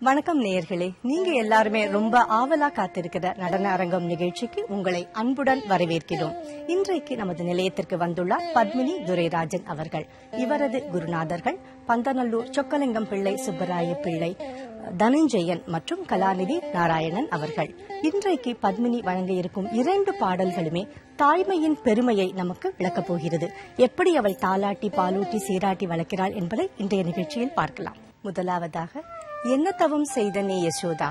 வணக்கம் நேயர்களே, நீங்க எல்லாருமே ரொம்ப ஆவலா காத்திருக்கிற நடன அரங்கம் நிகழ்ச்சிக்கு உங்களை அன்புடன் வரவேற்கிறோம். இன்றைக்கு நமது நிலையத்திற்கு வந்துள்ளார் பத்மினி துரைராஜன் அவர்கள். இவரது குருநாதர்கள் பந்தநல்லூர் சொக்கலிங்கம் பிள்ளை, சுப்பராய பிள்ளை, தனஞ்சயன் மற்றும் கலாநிதி நாராயணன் அவர்கள். இன்றைக்கு பத்மினி வழங்க இருக்கும் 2 பாடல்களுமே தாய்மையின் பெருமையை நமக்கு விளக்கப் போகிறது. எப்படி அவள் தாலாட்டி பாலூட்டி சீராட்டி வளர்க்கிறாள் என்பதை இன்றைய நிகழ்ச்சியில் பார்க்கலாம். முதலாவதாக என்ன தவம் செய்தனே யசோதா,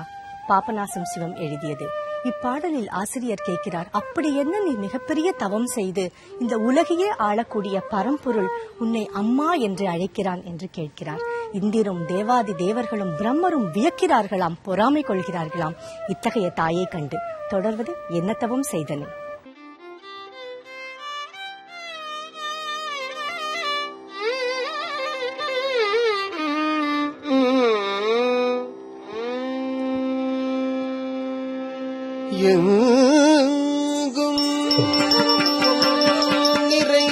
பாபநாசம் சிவம் எழுதியது. இப்பாடலில் ஆசிரியர் கேட்கிறார், அப்படி என்ன நீ மிகப்பெரிய தவம் செய்து இந்த உலகையே ஆளக்கூடிய பரம்பொருள் உன்னை அம்மா என்று அழைக்கிறான் என்று கேட்கிறார். இந்திரும் தேவாதி தேவர்களும் பிரம்மரும் வியக்கிறார்களாம், பொறாமை கொள்கிறார்களாம் இத்தகைய தாயை கண்டு. தொடர்வது என்ன தவம் செய்தனே. எங்கும் நிறை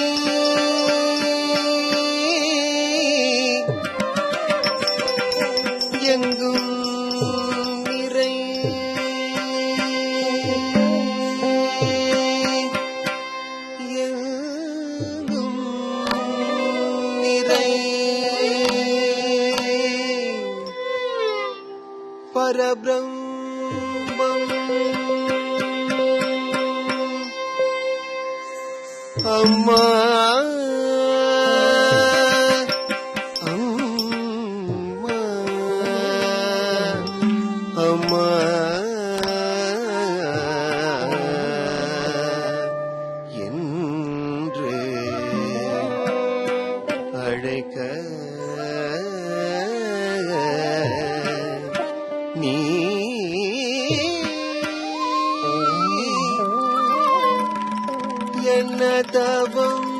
எங்கும் நிறை எங்கும் நிறை பரபிரம்மம் அம்மா அம்மா அம்மா என்று அழைக்க நீ என்ன தவம்